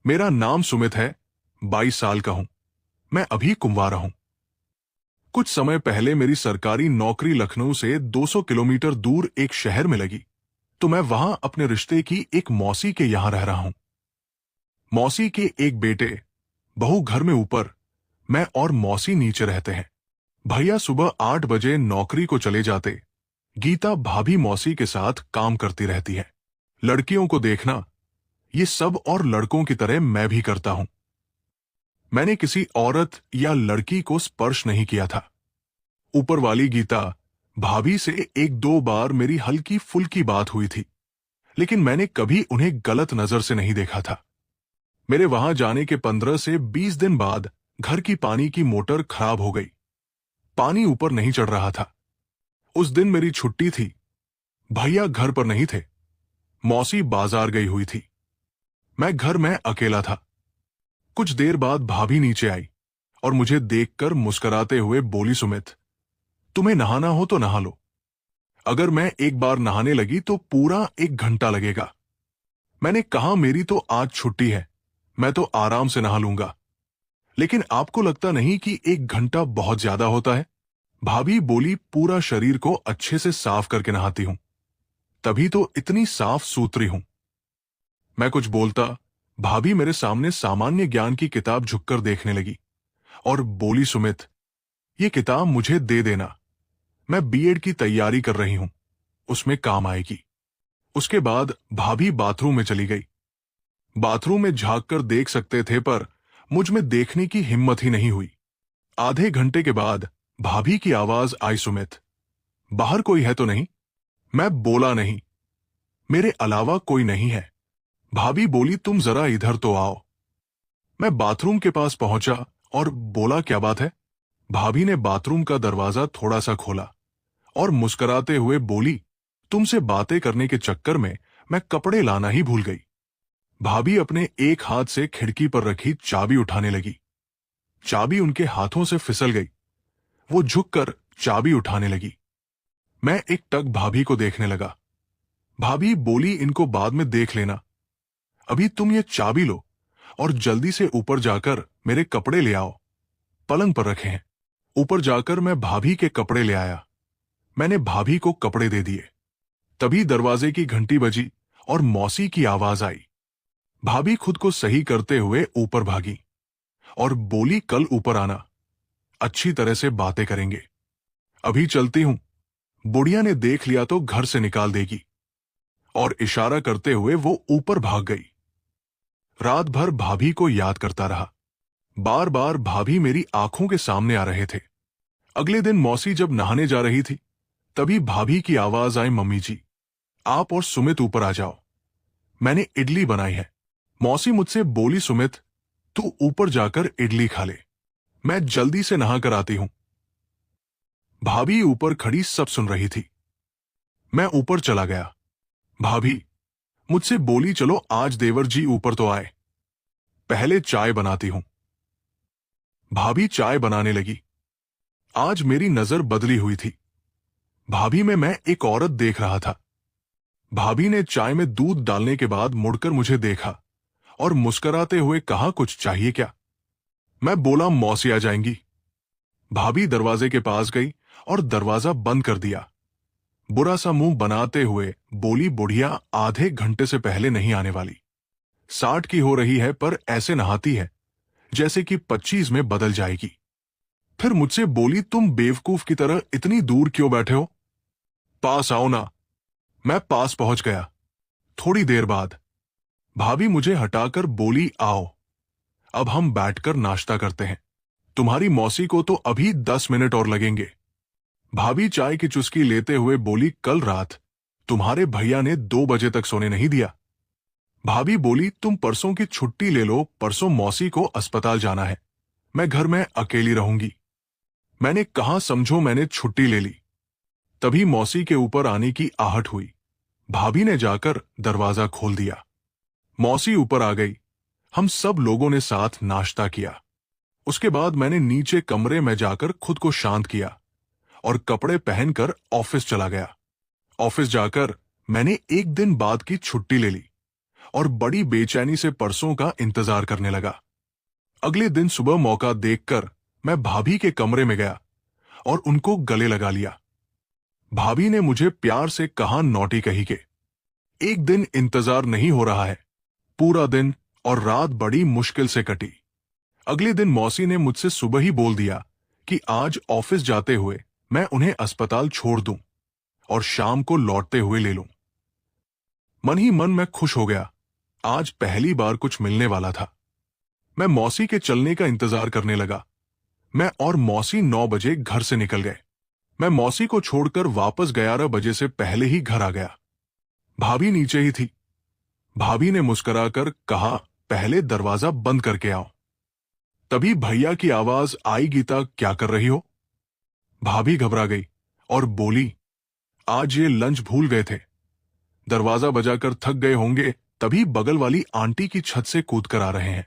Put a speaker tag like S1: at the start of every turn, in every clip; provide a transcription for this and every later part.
S1: मेरा नाम सुमित है, 22 साल का हूं। मैं अभी कुंवारा हूं। कुछ समय पहले मेरी सरकारी नौकरी लखनऊ से 200 किलोमीटर दूर एक शहर में लगी, तो मैं वहां अपने रिश्ते की एक मौसी के यहां रह रहा हूं। मौसी के एक बेटे, बहू घर में ऊपर, मैं और मौसी नीचे रहते हैं। भैया सुबह 8 बजे नौकरी को चले जाते। गीता भाभी मौसी के साथ काम करती रहती है। लड़कियों को देखना, ये सब और लड़कों की तरह मैं भी करता हूं। मैंने किसी औरत या लड़की को स्पर्श नहीं किया था। ऊपर वाली गीता भाभी से 1-2 बार मेरी हल्की फुल्की बात हुई थी, लेकिन मैंने कभी उन्हें गलत नजर से नहीं देखा था। मेरे वहां जाने के 15 से 20 दिन बाद घर की पानी की मोटर खराब हो गई। पानी ऊपर नहीं चढ़ रहा था। उस दिन मेरी छुट्टी थी। भैया घर पर नहीं थे। मौसी बाजार गई हुई थी। मैं घर में अकेला था। कुछ देर बाद भाभी नीचे आई और मुझे देखकर मुस्कुराते हुए बोली, सुमित, तुम्हें नहाना हो तो नहा लो। अगर मैं एक बार नहाने लगी तो पूरा 1 घंटा लगेगा। मैंने कहा, मेरी तो आज छुट्टी है, मैं तो आराम से नहा लूंगा। लेकिन आपको लगता नहीं कि 1 घंटा बहुत ज्यादा होता है? भाभी बोली, पूरा शरीर को अच्छे से साफ करके नहाती हूं, तभी तो इतनी साफ सुथरी हूं। मैं कुछ बोलता, भाभी मेरे सामने सामान्य ज्ञान की किताब झुककर देखने लगी और बोली, सुमित, ये किताब मुझे दे देना। मैं बीएड की तैयारी कर रही हूं, उसमें काम आएगी। उसके बाद भाभी बाथरूम में चली गई। बाथरूम में झांक कर देख सकते थे, पर मुझ में देखने की हिम्मत ही नहीं हुई। आधे घंटे के बाद भाभी की आवाज आई, सुमित, बाहर कोई है तो नहीं? मैं बोला, नहीं, मेरे अलावा कोई नहीं है। भाभी बोली, तुम जरा इधर तो आओ। मैं बाथरूम के पास पहुंचा और बोला, क्या बात है? भाभी ने बाथरूम का दरवाजा थोड़ा सा खोला और मुस्कुराते हुए बोली, तुमसे बातें करने के चक्कर में मैं कपड़े लाना ही भूल गई। भाभी अपने एक हाथ से खिड़की पर रखी चाबी उठाने लगी। चाबी उनके हाथों से फिसल गई। वो झुककर चाबी उठाने लगी। मैं एक टक भाभी को देखने लगा। भाभी बोली, इनको बाद में देख लेना, अभी तुम ये चाबी लो और जल्दी से ऊपर जाकर मेरे कपड़े ले आओ, पलंग पर रखे हैं। ऊपर जाकर मैं भाभी के कपड़े ले आया। मैंने भाभी को कपड़े दे दिए। तभी दरवाजे की घंटी बजी और मौसी की आवाज आई। भाभी खुद को सही करते हुए ऊपर भागी और बोली, कल ऊपर आना, अच्छी तरह से बातें करेंगे। अभी चलती हूं, बुढ़िया ने देख लिया तो घर से निकाल देगी। और इशारा करते हुए वो ऊपर भाग गई। रात भर भाभी को याद करता रहा। बार बार भाभी मेरी आंखों के सामने आ रहे थे। अगले दिन मौसी जब नहाने जा रही थी, तभी भाभी की आवाज आई, मम्मी जी, आप और सुमित ऊपर आ जाओ, मैंने इडली बनाई है। मौसी मुझसे बोली, सुमित, तू ऊपर जाकर इडली खा ले, मैं जल्दी से नहा कर आती हूं। भाभी ऊपर खड़ी सब सुन रही थी। मैं ऊपर चला गया। भाभी मुझसे बोली, चलो आज देवर जी ऊपर तो आए, पहले चाय बनाती हूं। भाभी चाय बनाने लगी। आज मेरी नजर बदली हुई थी। भाभी में मैं एक औरत देख रहा था। भाभी ने चाय में दूध डालने के बाद मुड़कर मुझे देखा और मुस्कुराते हुए कहा, कुछ चाहिए क्या? मैं बोला, मौसी आ जाएंगी। भाभी दरवाजे के पास गई और दरवाजा बंद कर दिया। बुरा सा मुंह बनाते हुए बोली, बुढ़िया आधे घंटे से पहले नहीं आने वाली। 60 की हो रही है, पर ऐसे नहाती है जैसे कि 25 में बदल जाएगी। फिर मुझसे बोली, तुम बेवकूफ की तरह इतनी दूर क्यों बैठे हो? पास आओ ना। मैं पास पहुंच गया। थोड़ी देर बाद भाभी मुझे हटाकर बोली, आओ, अब हम बैठकर नाश्ता करते हैं। तुम्हारी मौसी को तो अभी 10 मिनट और लगेंगे। भाभी चाय की चुस्की लेते हुए बोली, कल रात तुम्हारे भैया ने 2 बजे तक सोने नहीं दिया। भाभी बोली, तुम परसों की छुट्टी ले लो, परसों मौसी को अस्पताल जाना है, मैं घर में अकेली रहूंगी। मैंने कहा, समझो मैंने छुट्टी ले ली। तभी मौसी के ऊपर आने की आहट हुई। भाभी ने जाकर दरवाजा खोल दिया। मौसी ऊपर आ गई। हम सब लोगों ने साथ नाश्ता किया। उसके बाद मैंने नीचे कमरे में जाकर खुद को शांत किया और कपड़े पहनकर ऑफिस चला गया। ऑफिस जाकर मैंने 1 दिन बाद की छुट्टी ले ली और बड़ी बेचैनी से परसों का इंतजार करने लगा। अगले दिन सुबह मौका देखकर मैं भाभी के कमरे में गया और उनको गले लगा लिया। भाभी ने मुझे प्यार से कहा, नौटी कही के एक दिन इंतजार नहीं हो रहा है। पूरा दिन और रात बड़ी मुश्किल से कटी। अगले दिन मौसी ने मुझसे सुबह ही बोल दिया कि आज ऑफिस जाते हुए मैं उन्हें अस्पताल छोड़ दूं और शाम को लौटते हुए ले लूं। मन ही मन मैं खुश हो गया। आज पहली बार कुछ मिलने वाला था। मैं मौसी के चलने का इंतजार करने लगा। मैं और मौसी 9 बजे घर से निकल गए। मैं मौसी को छोड़कर वापस 11 बजे से पहले ही घर आ गया। भाभी नीचे ही थी। भाभी ने मुस्कुराकर कहा, पहले दरवाजा बंद करके आओ। तभी भैया की आवाज आई, गीता क्या कर रही हो? भाभी घबरा गई और बोली, आज ये लंच भूल गए थे। दरवाजा बजाकर थक गए होंगे, तभी बगल वाली आंटी की छत से कूद कर आ रहे हैं।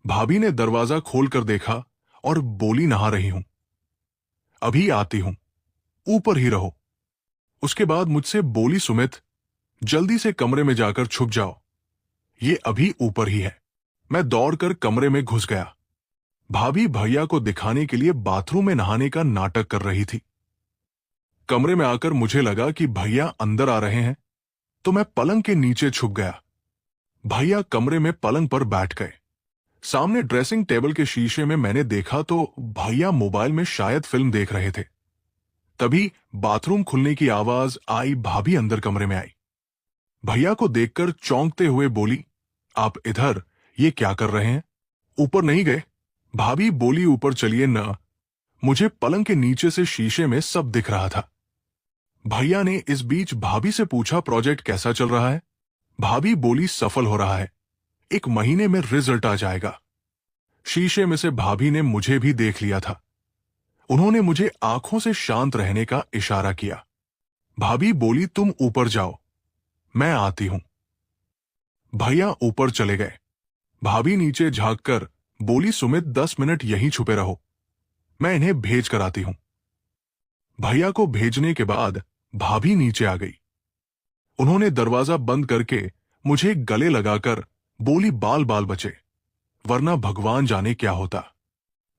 S1: भाभी ने दरवाजा खोलकर देखा और बोली, नहा रही हूं, अभी आती हूं, ऊपर ही रहो। उसके बाद मुझसे बोली, सुमित जल्दी से कमरे में जाकर छुप जाओ, ये अभी ऊपर ही है। मैं दौड़कर कमरे में घुस गया। भाभी भैया को दिखाने के लिए बाथरूम में नहाने का नाटक कर रही थी। कमरे में आकर मुझे लगा कि भैया अंदर आ रहे हैं, तो मैं पलंग के नीचे छुप गया। भैया कमरे में पलंग पर बैठ गए। सामने ड्रेसिंग टेबल के शीशे में मैंने देखा तो भैया मोबाइल में शायद फिल्म देख रहे थे। तभी बाथरूम खुलने की आवाज आई। भाभी अंदर कमरे में आई। भैया को देखकर चौंकते हुए बोली, आप इधर ये क्या कर रहे हैं? ऊपर नहीं गए? भाभी बोली, ऊपर चलिए ना। मुझे पलंग के नीचे से शीशे में सब दिख रहा था। भैया ने इस बीच भाभी से पूछा, प्रोजेक्ट कैसा चल रहा है? भाभी बोली, सफल हो रहा है, 1 महीने में रिजल्ट आ जाएगा। शीशे में से भाभी ने मुझे भी देख लिया था। उन्होंने मुझे आंखों से शांत रहने का इशारा किया। भाभी बोली, तुम ऊपर जाओ, मैं आती हूं। भैया ऊपर चले गए। भाभी नीचे झांककर बोली, सुमित 10 मिनट यहीं छुपे रहो, मैं इन्हें भेज कर आती हूं। भैया को भेजने के बाद भाभी नीचे आ गई। उन्होंने दरवाजा बंद करके मुझे गले लगाकर बोली, बाल बाल बचे, वरना भगवान जाने क्या होता।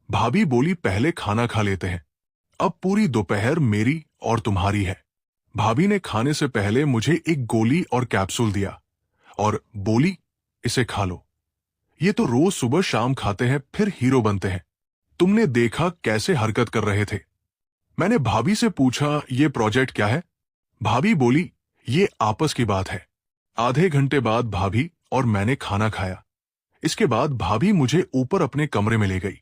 S1: भाभी बोली, पहले खाना खा लेते हैं, अब पूरी दोपहर मेरी और तुम्हारी है। भाभी ने खाने से पहले मुझे एक गोली और कैप्सूल दिया और बोली, इसे खा लो, ये तो रोज सुबह शाम खाते हैं फिर हीरो बनते हैं। तुमने देखा कैसे हरकत कर रहे थे। मैंने भाभी से पूछा, ये प्रोजेक्ट क्या है? भाभी बोली, ये आपस की बात है। आधे घंटे बाद भाभी और मैंने खाना खाया। इसके बाद भाभी मुझे ऊपर अपने कमरे में ले गई।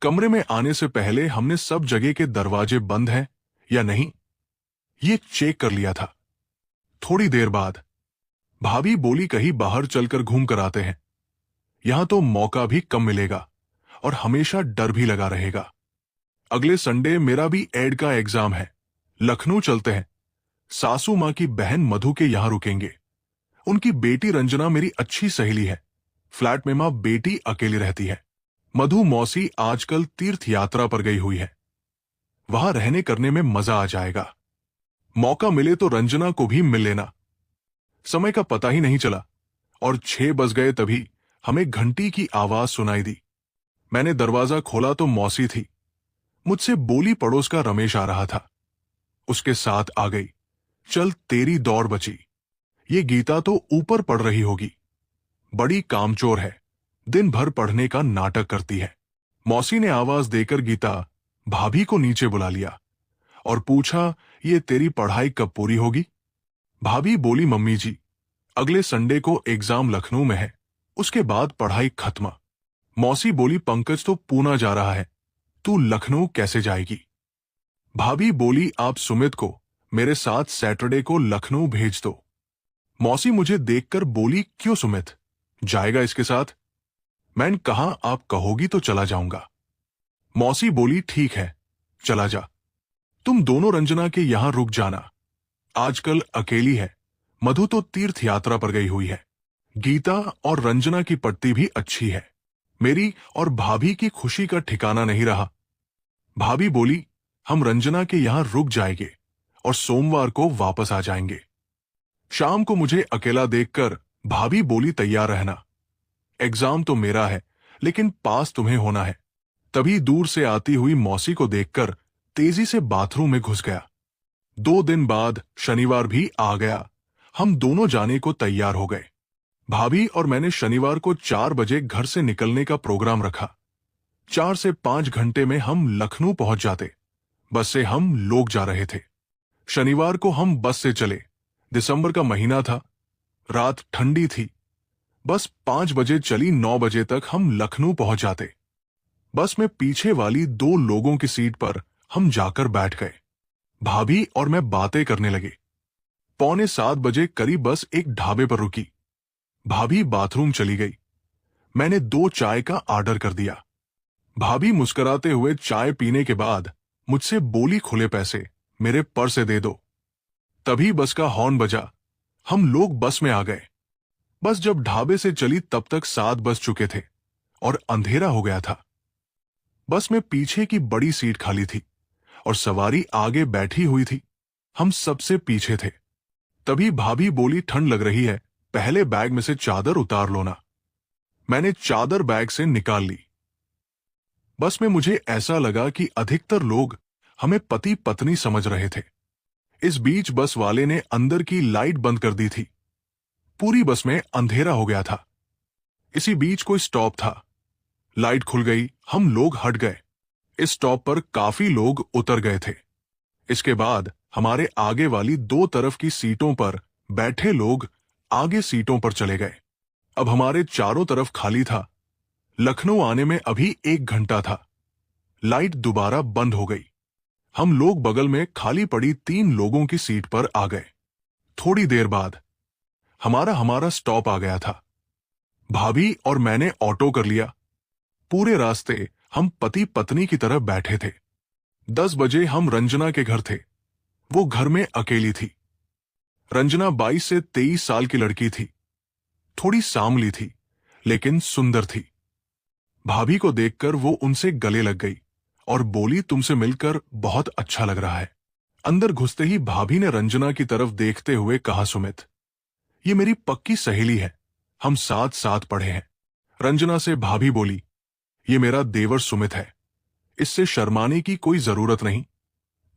S1: कमरे में आने से पहले हमने सब जगह के दरवाजे बंद हैं या नहीं, ये चेक कर लिया था। थोड़ी देर बाद भाभी बोली, कहीं बाहर चलकर घूम कर आते हैं, यहां तो मौका भी कम मिलेगा और हमेशा डर भी लगा रहेगा। अगले संडे मेरा भी एड का एग्जाम है, लखनऊ चलते हैं। सासू मां की बहन मधु के यहां रुकेंगे। उनकी बेटी रंजना मेरी अच्छी सहेली है। फ्लैट में मां बेटी अकेली रहती है। मधु मौसी आजकल तीर्थ यात्रा पर गई हुई है, वहां रहने करने में मजा आ जाएगा। मौका मिले तो रंजना को भी मिल लेना। समय का पता ही नहीं चला और 6 बज गए तभी हमें घंटी की आवाज सुनाई दी। मैंने दरवाजा खोला तो मौसी थी। मुझसे बोली, पड़ोस का रमेश आ रहा था, उसके साथ आ गई। चल तेरी दौड़ बची, ये गीता तो ऊपर पढ़ रही होगी, बड़ी कामचोर है, दिन भर पढ़ने का नाटक करती है। मौसी ने आवाज देकर गीता भाभी को नीचे बुला लिया और पूछा, ये तेरी पढ़ाई कब पूरी होगी? भाभी बोली, मम्मी जी अगले संडे को एग्जाम लखनऊ में है, उसके बाद पढ़ाई खत्म। मौसी बोली, पंकज तो पूना जा रहा है, तू लखनऊ कैसे जाएगी? भाभी बोली, आप सुमित को मेरे साथ सैटरडे को लखनऊ भेज दो। मौसी मुझे देखकर बोली, क्यों सुमित जाएगा इसके साथ? मैंने कहा, आप कहोगी तो चला जाऊंगा। मौसी बोली, ठीक है चला जा, तुम दोनों रंजना के यहां रुक जाना, आजकल अकेली है, मधु तो तीर्थ यात्रा पर गई हुई है। गीता और रंजना की पट्टी भी अच्छी है। मेरी और भाभी की खुशी का ठिकाना नहीं रहा। भाभी बोली, हम रंजना के यहां रुक जाएंगे और सोमवार को वापस आ जाएंगे। शाम को मुझे अकेला देखकर भाभी बोली तैयार रहना, एग्जाम तो मेरा है लेकिन पास तुम्हें होना है। तभी दूर से आती हुई मौसी को देखकर तेजी से बाथरूम में घुस गया। 2 दिन बाद शनिवार भी आ गया। हम दोनों जाने को तैयार हो गए। भाभी और मैंने शनिवार को 4 बजे घर से निकलने का प्रोग्राम रखा। 4 से 5 घंटे में हम लखनऊ पहुंच जाते। बस से हम लोग जा रहे थे। शनिवार को हम बस से चले। दिसंबर का महीना था, रात ठंडी थी। बस 5 बजे चली, 9 बजे तक हम लखनऊ पहुंच जाते। बस में पीछे वाली 2 लोगों की सीट पर हम जाकर बैठ गए। भाभी और मैं बातें करने लगे। 6:45 बजे करीब बस एक ढाबे पर रुकी। भाभी बाथरूम चली गई। मैंने 2 चाय का ऑर्डर कर दिया। भाभी मुस्कुराते हुए चाय पीने के बाद मुझसे बोली, खुले पैसे मेरे पर्स से दे दो। तभी बस का हॉर्न बजा। हम लोग बस में आ गए। बस जब ढाबे से चली तब तक 7 बज चुके थे और अंधेरा हो गया था। बस में पीछे की बड़ी सीट खाली थी और सवारी आगे बैठी हुई थी। हम सबसे पीछे थे। तभी भाभी बोली, ठंड लग रही है, पहले बैग में से चादर उतार लो ना। मैंने चादर बैग से निकाल ली। बस में मुझे ऐसा लगा कि अधिकतर लोग हमें पति पत्नी समझ रहे थे। इस बीच बस वाले ने अंदर की लाइट बंद कर दी थी। पूरी बस में अंधेरा हो गया था। इसी बीच कोई स्टॉप था। लाइट खुल गई, हम लोग हट गए। इस स्टॉप पर काफी लोग उतर गए थे। इसके बाद हमारे आगे वाली 2 तरफ की सीटों पर बैठे लोग आगे सीटों पर चले गए। अब हमारे चारों तरफ खाली था। लखनऊ आने में अभी 1 घंटा था। लाइट दोबारा बंद हो गई। हम लोग बगल में खाली पड़ी 3 लोगों की सीट पर आ गए। थोड़ी देर बाद हमारा स्टॉप आ गया था। भाभी और मैंने ऑटो कर लिया। पूरे रास्ते हम पति पत्नी की तरह बैठे थे। 10 बजे हम रंजना के घर थे। वो घर में अकेली थी। रंजना 22 से 23 साल की लड़की थी। थोड़ी सांवली थी लेकिन सुंदर थी। भाभी को देखकर वो उनसे गले लग गई और बोली, तुमसे मिलकर बहुत अच्छा लग रहा है। अंदर घुसते ही भाभी ने रंजना की तरफ देखते हुए कहा, सुमित, ये मेरी पक्की सहेली है, हम साथ साथ पढ़े हैं। रंजना से भाभी बोली, ये मेरा देवर सुमित है, इससे शर्माने की कोई जरूरत नहीं।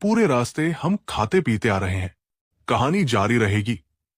S1: पूरे रास्ते हम खाते पीते आ रहे हैं, कहानी जारी रहेगी।